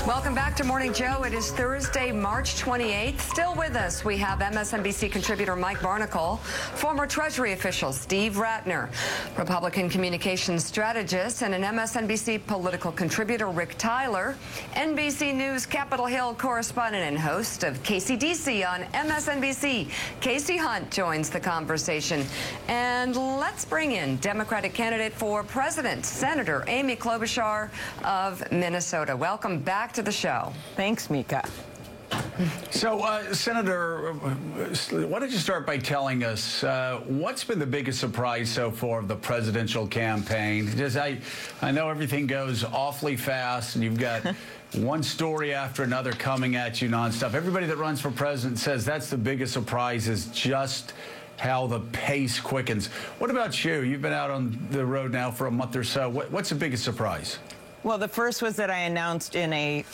Welcome back to Morning Joe. It is Thursday, March 28th. Still with us, we have MSNBC contributor Mike Barnicle, former Treasury official Steve Rattner, Republican communications strategist and an MSNBC political contributor Rick Tyler, NBC News Capitol Hill correspondent and host of KCDC on MSNBC. Casey Hunt joins the conversation. And let's bring in Democratic candidate for president, Senator Amy Klobuchar of Minnesota. Welcome back to the show. Thanks, Mika. So, Senator, why don't you start by telling us what's been the biggest surprise so far of the presidential campaign? I know everything goes awfully fast, and you've got one story after another coming at you nonstop. Everybody that runs for president says that's the biggest surprise is just how the pace quickens. What about you? You've been out on the road now for a month or so. What's the biggest surprise? Well, the first was that I announced in a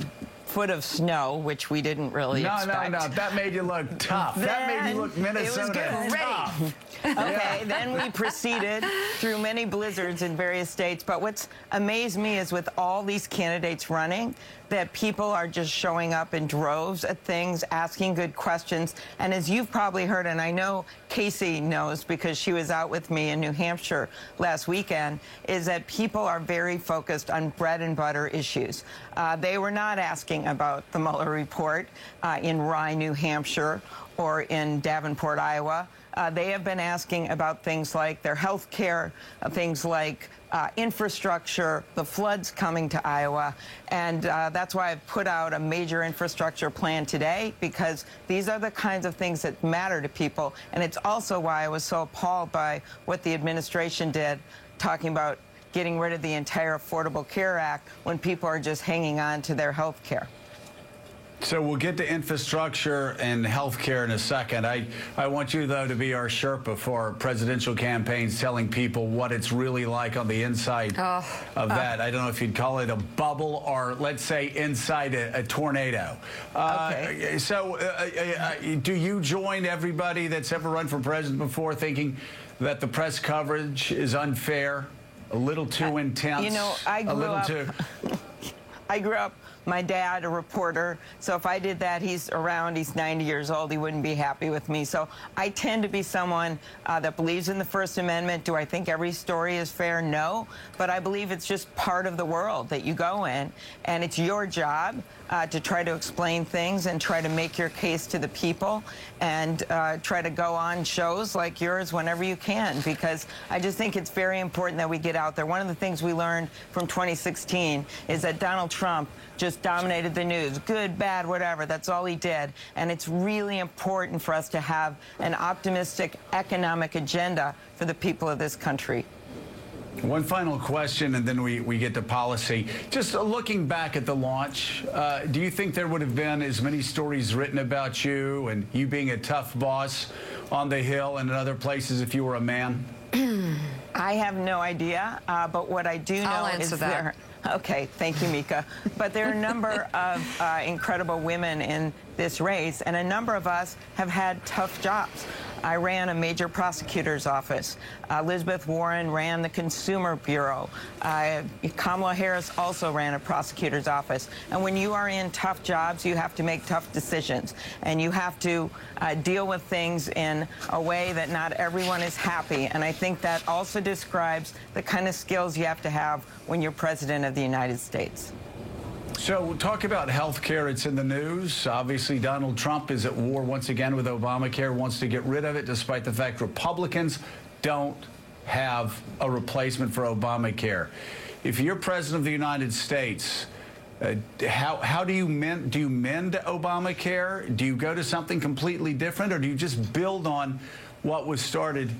foot of snow, which we didn't really expect. No. That made you look tough. That made you look Minnesota tough. Okay, then we proceeded through many blizzards in various states. But what's amazed me is with all these candidates running, that people are just showing up in droves at things, asking good questions. And as you've probably heard, and I know Casey knows because she was out with me in New Hampshire last weekend, is that people are very focused on bread and butter issues. They were not asking about the Mueller report in Rye, New Hampshire, or in Davenport, Iowa. They have been asking about things like their health care, things like infrastructure, the floods coming to Iowa. And that's why I've put out a major infrastructure plan today, because these are the kinds of things that matter to people. And it's also why I was so appalled by what the administration did, talking about getting rid of the entire Affordable Care Act when people are just hanging on to their health care. So we'll get to infrastructure and health care in a second. I want you, though, to be our Sherpa for presidential campaigns, telling people what it's really like on the inside of that. I don't know if you'd call it a bubble or, let's say, inside a tornado. Okay. So do you join everybody that's ever run for president before thinking that the press coverage is unfair, a little too intense? You know, I grew up, my dad, a reporter, so if I did that, he's 90 years old, he wouldn't be happy with me. So I tend to be someone that believes in the First Amendment. Do I think every story is fair? No, but I believe it's just part of the world that you go in, and it's your job to try to explain things and try to make your case to the people, and try to go on shows like yours whenever you can, because I just think it's very important that we get out there. One of the things we learned from 2016 is that Donald Trump just dominated the news. Good, bad, whatever. That's all he did. And it's really important for us to have an optimistic economic agenda for the people of this country. One final question, and then we get to policy. Just looking back at the launch, do you think there would have been as many stories written about you and you being a tough boss on the Hill and in other places if you were a man? I have no idea, but what I do know is there. Okay, thank you, Mika. But there are a number of incredible women in this race, and a number of us have had tough jobs. I ran a major prosecutor's office. Elizabeth Warren ran the Consumer Bureau. Kamala Harris also ran a prosecutor's office. And when you are in tough jobs, you have to make tough decisions. And you have to deal with things in a way that not everyone is happy. And I think that also describes the kind of skills you have to have when you're president of the United States. So talk about health care. It's in the news. Obviously, Donald Trump is at war once again with Obamacare, wants to get rid of it, despite the fact Republicans don't have a replacement for Obamacare. If you're president of the United States, how do you mend Obamacare? Do you go to something completely different, or do you just build on what was started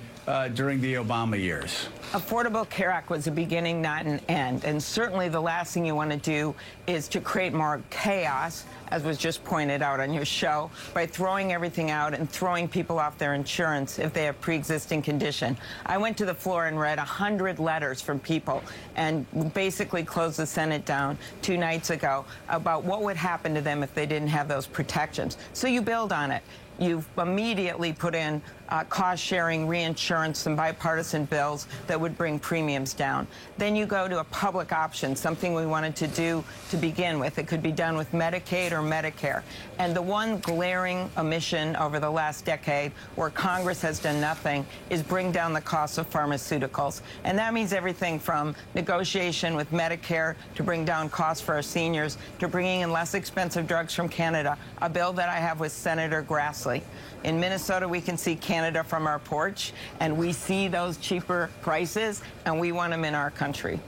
during the Obama years? Affordable Care Act was a beginning, not an end. And certainly the last thing you want to do is to create more chaos, as was just pointed out on your show, by throwing everything out and throwing people off their insurance if they have pre-existing condition. I went to the floor and read 100 letters from people and basically closed the Senate down 2 nights ago about what would happen to them if they didn't have those protections. So you build on it. you've immediately put in cost-sharing, reinsurance, and bipartisan bills that would bring premiums down. Then you go to a public option, something we wanted to do to begin with. It could be done with Medicaid or Medicare. And the one glaring omission over the last decade where Congress has done nothing is bring down the cost of pharmaceuticals. And that means everything from negotiation with Medicare to bring down costs for our seniors to bringing in less expensive drugs from Canada, a bill that I have with Senator Grassley. In Minnesota, we can see Canada from our porch, and we see those cheaper prices, and we want them in our country.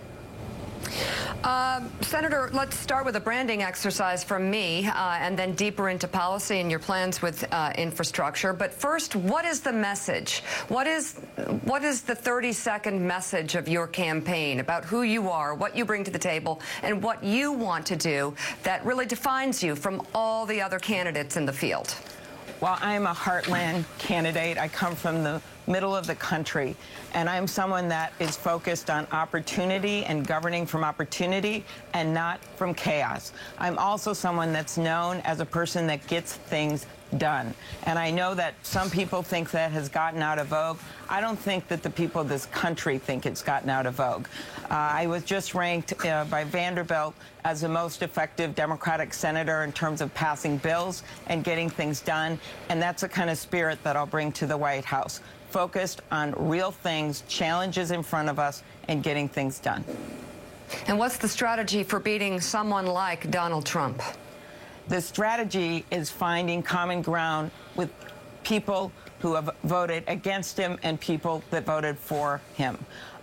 Senator, let's start with a branding exercise from me and then deeper into policy and your plans with infrastructure. But first, what is the message? What is the 30-second message of your campaign about who you are, what you bring to the table, and what you want to do that really defines you from all the other candidates in the field? Well, I'm a heartland candidate. I come from the middle of the country, and I'm someone that is focused on opportunity and governing from opportunity and not from chaos. I'm also someone that's known as a person that gets things done. And I know that some people think that has gotten out of vogue. I don't think that the people of this country think it's gotten out of vogue. I was just ranked by Vanderbilt as the most effective Democratic senator in terms of passing bills and getting things done. And that's the kind of spirit that I'll bring to the White House, focused on real things, challenges in front of us, and getting things done. And what's the strategy for beating someone like Donald Trump? The strategy is finding common ground with people who have voted against him and people that voted for him.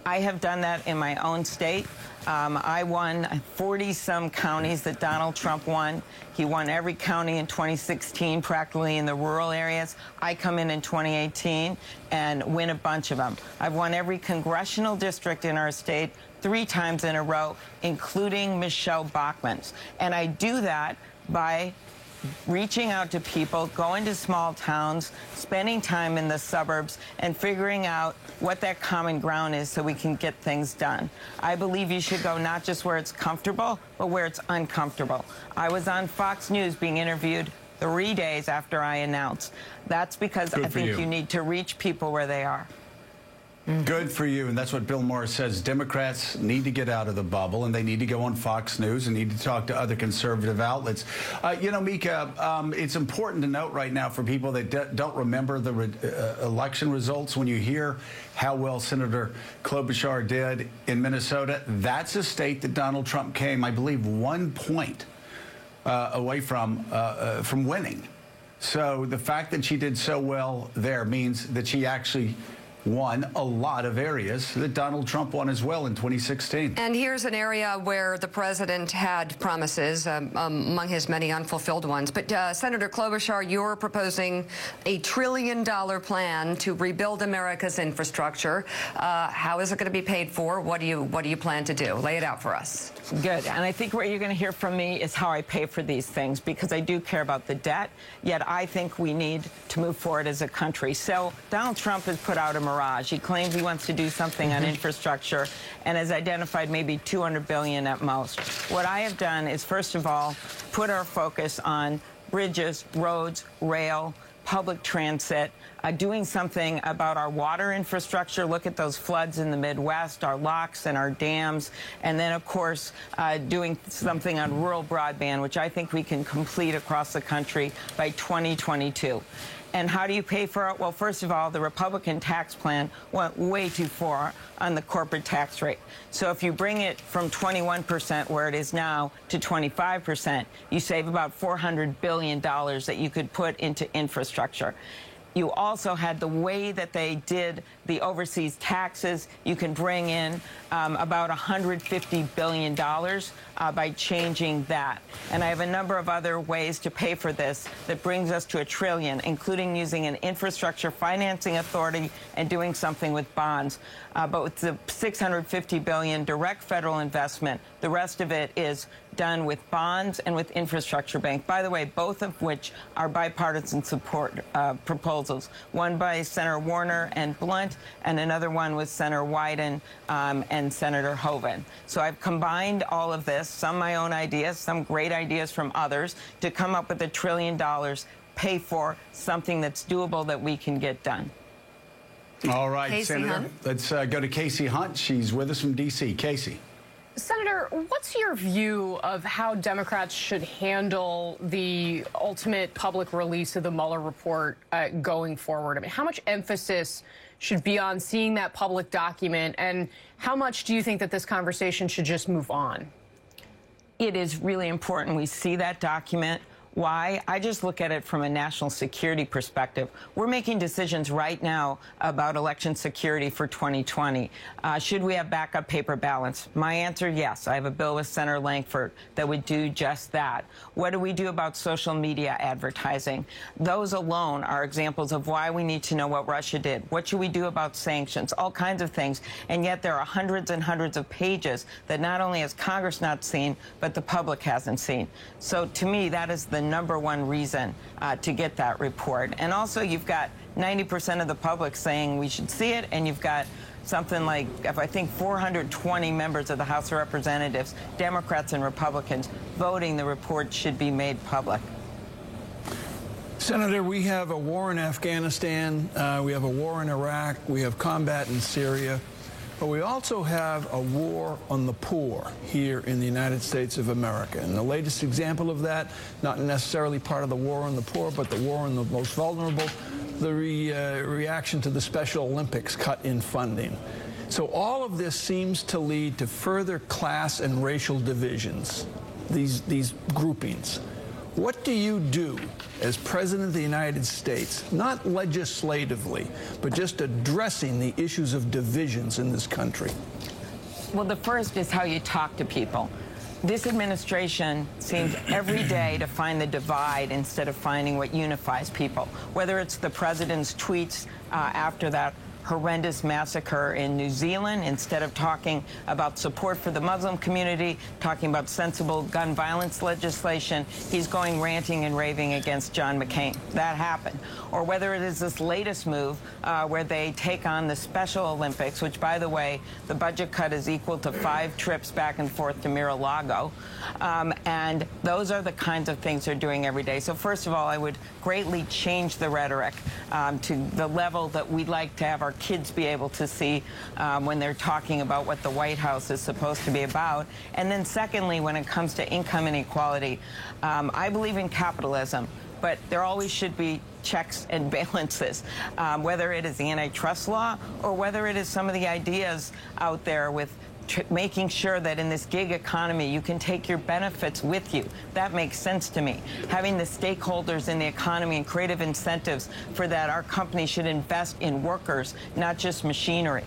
I have done that in my own state. I won 40-some counties that Donald Trump won. He won every county in 2016, practically in the rural areas. I come in 2018 and win a bunch of them. I've won every congressional district in our state 3 times in a row, including Michelle Bachmann's. And I do that by reaching out to people, going to small towns, spending time in the suburbs, and figuring out what that common ground is so we can get things done. I believe you should go not just where it's comfortable, but where it's uncomfortable. I was on Fox News being interviewed 3 days after I announced. That's because I think you need to reach people where they are. Good for you, and that's what Bill Maher says. Democrats need to get out of the bubble, and they need to go on Fox News and need to talk to other conservative outlets. You know, Mika, it's important to note right now for people that don't remember the election results, when you hear how well Senator Klobuchar did in Minnesota, that's a state that Donald Trump came, I believe, 1 point away from winning. So the fact that she did so well there means that she actually won a lot of areas that Donald Trump won as well in 2016. And here's an area where the president had promises among his many unfulfilled ones. But Senator Klobuchar, you're proposing a $1 trillion plan to rebuild America's infrastructure. How is it going to be paid for? What do you plan to do? Lay it out for us. Good. And I think what you're going to hear from me is how I pay for these things, because I do care about the debt, yet I think we need to move forward as a country. So Donald Trump has put out a mirage. He claims he wants to do something on infrastructure and has identified maybe $200 billion at most. What I have done is, first of all, put our focus on bridges, roads, rail, public transit, doing something about our water infrastructure. Look at those floods in the Midwest, our locks and our dams, and then, of course, doing something on rural broadband, which I think we can complete across the country by 2022. And how do you pay for it? Well, first of all, the Republican tax plan went way too far on the corporate tax rate. So if you bring it from 21%, where it is now, to 25%, you save about $400 billion that you could put into infrastructure. You also had the way that they did the overseas taxes. You can bring in about $150 billion by changing that. And I have a number of other ways to pay for this that brings us to $1 trillion, including using an infrastructure financing authority and doing something with bonds. But with the $650 billion direct federal investment, the rest of it is done with bonds and with infrastructure bank. By the way, both of which are bipartisan support proposals. One by Senator Warner and Blunt, and another one with Senator Wyden and Senator Hoeven. So I've combined all of this, some my own ideas, some great ideas from others, to come up with $1 trillion pay for something that's doable that we can get done. All right, Kasie Senator. Hunt. Let's go to Kasie Hunt. She's with us from D.C. Kasie. Senator, what's your view of how Democrats should handle the ultimate public release of the Mueller report going forward? I mean, how much emphasis should be on seeing that public document, and how much do you think that this conversation should just move on? It is really important we see that document. Why? I just look at it from a national security perspective. We're making decisions right now about election security for 2020. Should we have backup paper ballots? My answer, yes. I have a bill with Senator Lankford that would do just that. What do we do about social media advertising? Those alone are examples of why we need to know what Russia did. What should we do about sanctions? All kinds of things. And yet there are hundreds and hundreds of pages that not only has Congress not seen, but the public hasn't seen. So to me, that is the number one reason to get that report. And also, you've got 90% of the public saying we should see it, and you've got something like, I think, 420 members of the House of Representatives, Democrats and Republicans, voting the report should be made public. Senator, we have a war in Afghanistan, we have a war in Iraq, we have combat in Syria, but we also have a war on the poor here in the United States of America. And the latest example of that, not necessarily part of the war on the poor, but the war on the most vulnerable, the reaction to the Special Olympics cut in funding. So all of this seems to lead to further class and racial divisions, these groupings. What do you do as President of the United States, not legislatively, but just addressing the issues of divisions in this country? Well, the first is how you talk to people. This administration seems every day to find the divide instead of finding what unifies people, whether it's the president's tweets after that horrendous massacre in New Zealand, instead of talking about support for the Muslim community, talking about sensible gun violence legislation, he's going ranting and raving against John McCain. That happened. Or whether it is this latest move where they take on the Special Olympics, which, by the way, the budget cut is equal to 5 trips back and forth to Mar-a-Lago. And those are the kinds of things they're doing every day. So first of all, I would greatly change the rhetoric to the level that we'd like to have our kids be able to see when they're talking about what the White House is supposed to be about. And then secondly, when it comes to income inequality, I believe in capitalism, but there always should be checks and balances, whether it is the antitrust law or whether it is some of the ideas out there with making sure that in this gig economy you can take your benefits with you. That makes sense to me. Having the stakeholders in the economy and creative incentives for that our company should invest in workers, not just machinery.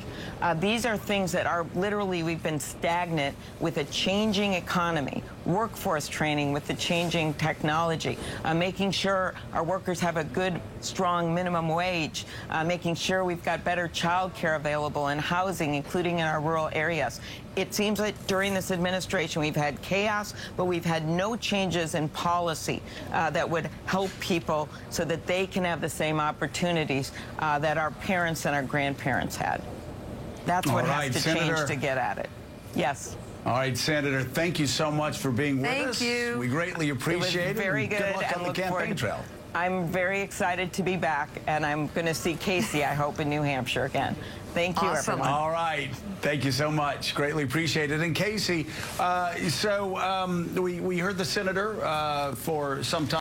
These are things that are literally, we've been stagnant with a changing economy, workforce training with the changing technology, making sure our workers have a good, strong minimum wage, making sure we've got better child care available and housing, including in our rural areas. It seems like during this administration we've had chaos, but we've had no changes in policy that would help people so that they can have the same opportunities that our parents and our grandparents had. That's what has to change to get at it. Yes. All right, Senator, thank you so much for being with us. Thank you. We greatly appreciate it. Very good. Good luck on the campaign trail. I'm very excited to be back, and I'm going to see Kasie, I hope, in New Hampshire again. Thank you, Awesome. everyone. All right. Thank you so much. Greatly appreciate it. And Kasie, we heard the senator for some time.